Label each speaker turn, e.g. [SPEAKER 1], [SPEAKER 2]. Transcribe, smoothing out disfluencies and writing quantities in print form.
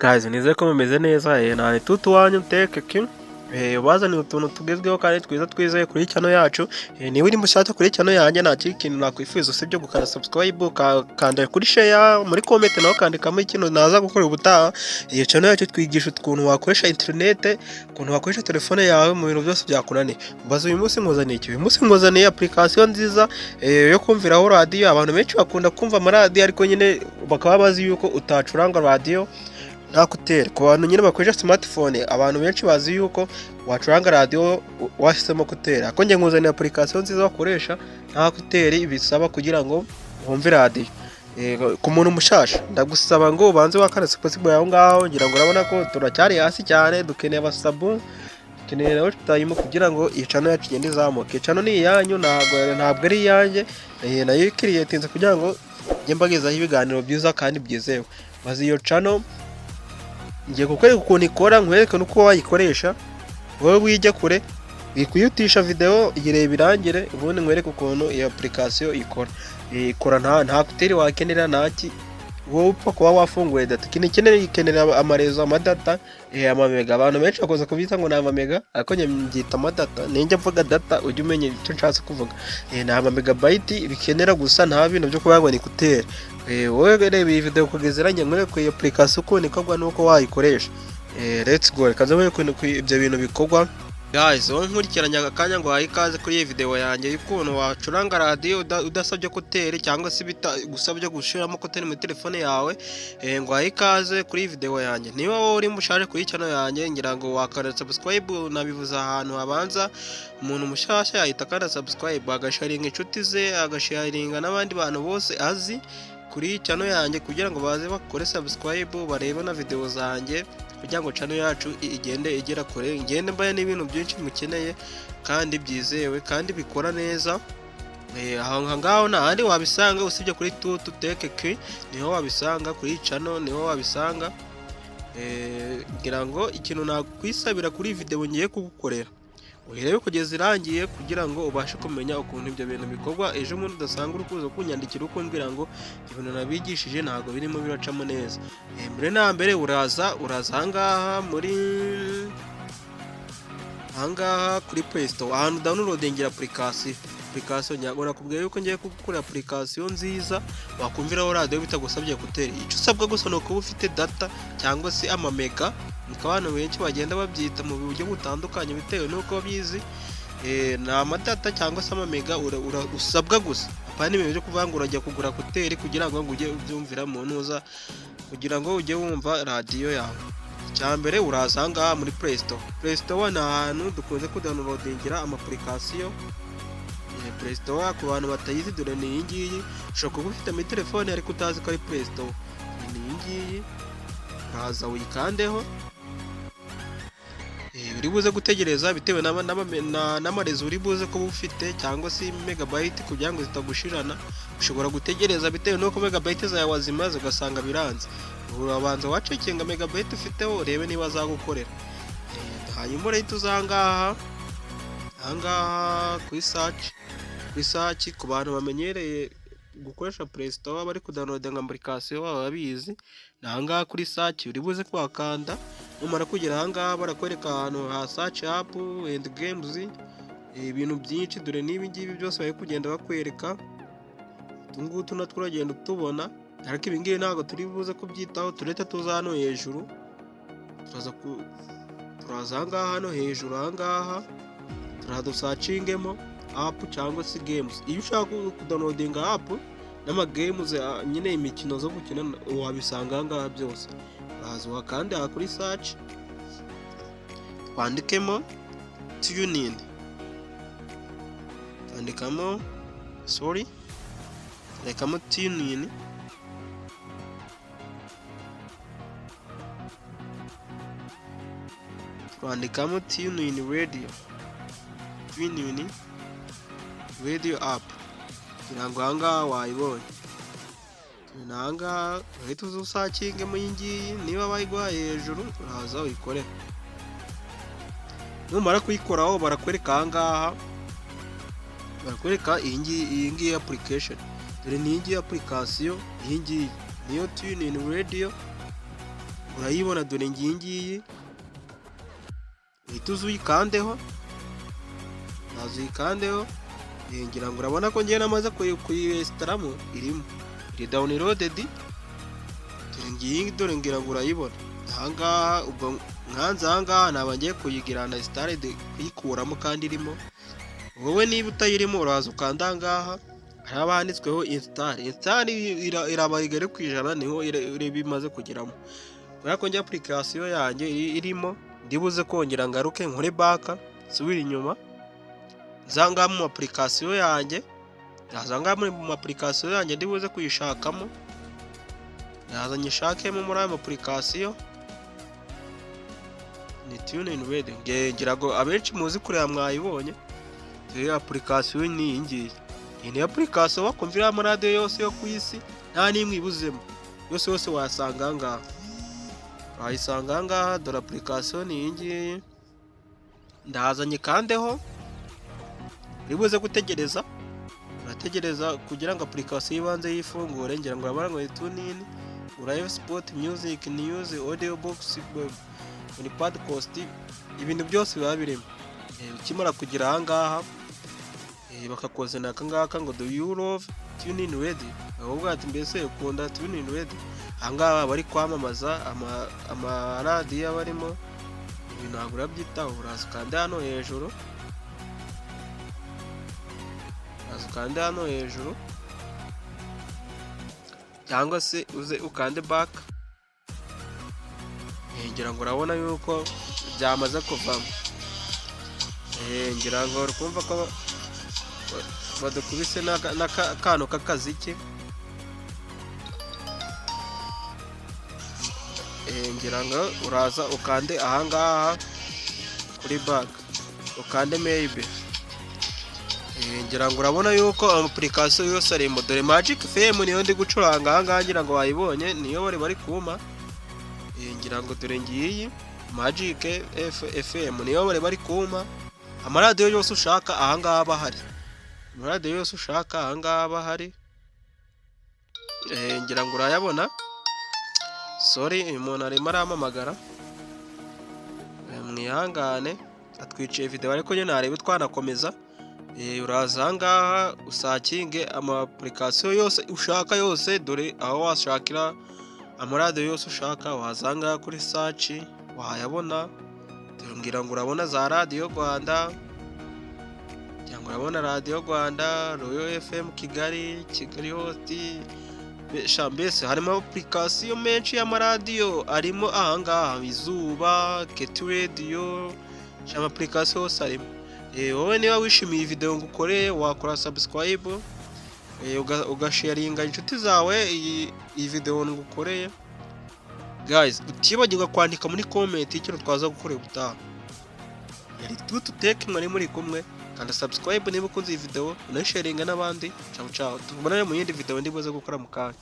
[SPEAKER 1] Guys, nizere ko mumeze neza. Nani tutu wanyu Tech King. Bazaniye utuntu tugezweho kandi twiza twizeye kuri channel yacu. Niba uri mushaka kuri channel yanjye nta kintu nakwifuza usibye gukanda subscribe, kanda kuri share, muri comment naho kandikamo ikintu naza gukora ubutaha. Iyo channel yacu twigisha ukuntu wakoresha internet, ukuntu wakoresha telefone yawe mu bintu byose byakunaniye. Mbaza uyu munsi ngozaniye iki? Uyu munsi ngozaniye application nziza yo kumviraho radio. Abantu benshi bakunda kumva amaradiyo ariko nyine bakaba bazi yuko utacuranga radio nta kuteri. Ku bantu nyine bakoresha smartphone, abantu benshi bazi yuko wacuranga radio washyizemo kuteri. Ako nge nkuzaniye application nziza wakoresha nta kuteri bisaba kugira ngo wumve radio. Ku muntu mushasha ndagusaba ngo ubanze wakana subscribe yawe ngaho, ngira ngo urabona ko turacyari hasi cyane, dukeneye abasabu, dukeneye nawe time kugira ngo iyi channel yacu igende izamuke. Channel ni iyanyu, ntabwo ari iyanjye, nayo creatinze kugira ngo njye mbagezaho ibiganiro byiza kandi byizewe. Maze iyo channel ngiye kukwereka ukuntu ikora, nkwereka nuko wayikoresha wowe wijya kure, bikuyutisha video igire birangire, ubundi nkwereka ukuntu iyo application ikora nta kuteri wakenera naki, wowe upfa kuba wafunguye data. Ikenera amarezo, amadata, amamega. Abantu benshi bakoze kubita ngo ni amamega, ariko njye mbyita amadata. Ninjye mvuga data ujye umenya icyo nshatse kuvuga. Ni amamegabyte bikenera gusa, nta bintu byo kuvuga ngo ni kuteri. Wowe reba iyi video kugeza njye nkwereka iyo application uko ikorwa nuko wayikoresha. Let's go. Kaza nkwereka ibyo bintu bikorwa. Guys, nkurikiranya akanya ngo ikaze kuri iyi video yanjye y'ukuntu wacuranga radio udasabye kuteri cyangwa se gusabye gushiramo kuteri mu telefone yawe. Ngo ikaze kuri iyi video yanjye. Niba wowe uri mushaje kuri channel yanjye, ngira ngo wakanda subscribe, nabivuza ahantu habanza. Umuntu mushasha yahita akanda subscribe, agasharinga inshuti ze, agasharinga n'abandi bantu bose azi kuri channel yanjye kugira ngo baze bakore subscribe, barebe na video zanjye kugira ngo channel yacu igende igera kure. Ngende mbaye n'ibintu byinshi mukeneye kandi byizewe kandi bikora neza. Aho ngaho nahandi wabisanga usibye kuri Tutu Tech King, niho wabisanga kuri channel, niho wabisanga. Ngira ngo ikintu nakwisabira kuri video ngiye kugukorera, urebe kugeza irangiye kugira ngo ubashe kumenya ukuntu ibyo bintu bikorwa. Ejo umuntu udasanga urukuzo kunyandikira uko mbwira ngo ibintu nabigishije ntago birimo biracamo neza. Mbere na mbere uraza ahangaha kuri Play Store, ahantu downloadingira application nyagora kubwiye yuko ngiye kugukora application nziza wakumviraho radio bitagusabye kuteri. Icyo usabwa gusa no kuba ufite data cyangwa se amamega. Abantu benshi bagenda babyita mu buryo butandukanye bitewe nuko bizi. Na amadata cyangwa se amamega usabwa gusa. Apana ibintu byo kuvuga ngo urajya kugura kuteri kugira ngo ujye ubyumvira mu ntuza, kugira ngo ujye wumva radio yawe. Cyambere uraza ahangaha muri Play Store. Play Store ni ahantu dukunze kudownloadingira application. Play Store ku bantu batayizi dore ni iyi ngiyi. Ushobora kuba ufite muri telefone ariko utazi ko ari Play Store. Ni iyi ngiyi, uraza uyikandeho. Uri buze gutegereza bitewe n'amarezo uri buze kuba ufite cyangwa se megabyte kugira ngo zitagushirana. Ushobora gutegereza bitewe nuko megabyte zawe wazimaze ugasanga biranze. Urabanza wacekinga megabyte ufiteho urebe niba zagukorera. Hanyuma urahita uzangaha kuri search ku bantu bamenyereye gukoresha Play Store bari kudownloadinga application baba babizi. Nahangaha kuri search uri buze kwakanda, numara kugera ahangaha barakwereka ahantu ha search app and games, ibintu byinshi dore nibi ngibi byose bari kugenda bakwereka. Tungutu natwo uragenda utubona, ariko ibi ngibi ntabwo turi buze kubyitaho. Tureta tuza hano hejuru, turaza ahangaha hano hejuru, ahangaha turadusacingemo app cyangwa se games. Iyo ushaka kudownloadinga app n'ama games nyine imikino zo gukina wabisanga ahangaha byose. Uraza wakande kuri search, twandikemo TuneIn, twandikamo TuneIn. Twandikamo TuneIn radio app, kugira ngo ahangaha wayibonye. Tunanga uhita uzasakinge mu yingiyi, niba bayiguhaye hejuru uraza uyikore. Numara kuyikoraho barakwereka ahangaha, barakwereka iyi ngiyi application. Dore ni iyi application, iyi ngiyi niyo TuneIn radio. urayibona dore ngiyi uhita uyikandeho nazo uyikandeho ngira ngo urabona ko ngiye namaze kuyesitaramo irimo iri downloaded dore ngiyi dore ngira ngo urayibona ahangaha ubwo nkanze ahangaha naba ngiye kuyigira na installed kuyikuramo kandi irimo wowe niba utayirimo uraza ukanda ahangaha haba handitsweho install iraba igere ku ijana niho bimaze kugeramo kubera ko njye application yanjye irimo ndibuze kongera ngaruke nkore back subira inyuma zanga mu application yanjye nazanga mu application yanjye ndibuze kuyishakamo nazanye shakemo muri ayo application ni TuneIn Radio ngira ngo abenshi muzi kureba mwayibonye iyo application ni ingiye iyi ni application wakumvira mu radio yose yo kwisi nta nimwe ibuzemo yose wasanga ngaha wayisanga ngaha dore application ni ingiye ndazanye kandeho ribuze gutegereza urategereza kugira ngo application ibanze yifungure ngira ngo urabona ngo TuneIn live sport music news audio box ni podcast ibintu byose biba birimo ukimara kugira ahangaha bakakozana akangaka ngo do you love TuneIn Radio ahubwo ati mbese ukunda TuneIn Radio ahangaha bari kwamamaza amaradiyo barimo ibintu ntabwo urabyitaho uraza ukande hano hejuru cyangwa se uze ukande back ngira ngo urabona yuko byamaze kuvamo ngira ngo urumva ko badukubise n'akantu k'akaziki ngira ngo uraza ukande ahangaha kuri back ukande maybe ngira ngo urabona yuko application yose ari dore Magic FM niyo ndi gucuranga ahangaha ngira ngo wayibonye niyo bari kuma ngira ngo dore ngiyi Magic FM niyo bari kuma amaradiyo yose ushaka ahangaha bahari amaradiyo yose ushaka ahangaha bahari ngira ngo urayabona sorry umuntu arimo aramamagara mwihangane atwiciye video ariko nyine narebe twanakomeza uraza ahangaha usakinge ama application yose ushaka yose dore aho washakira amaradiyo yose ushaka wazanga kuri search wayabona ngira ngo urabona za Radio Rwanda cyangwa urabona Radio Rwanda Royal FM Kigali Host mbese harimo application menshi y'amaradiyo arimo ahangaha Izuba Ket Radio cyangwa application yose arimo wowe niba wishimiye video ngukoreye wakora subscribe ugasharinga inshuti zawe iyi video ngukoreye guys utibagirwa kwandika muri comment icyo twaza gukorera ubutaha yari tuteke mwari muri kumwe kandi subscribe niba ukunze iyi video unasharinga n'abandi ciao tubonane mu yindi video ndibuze gukora mu kanya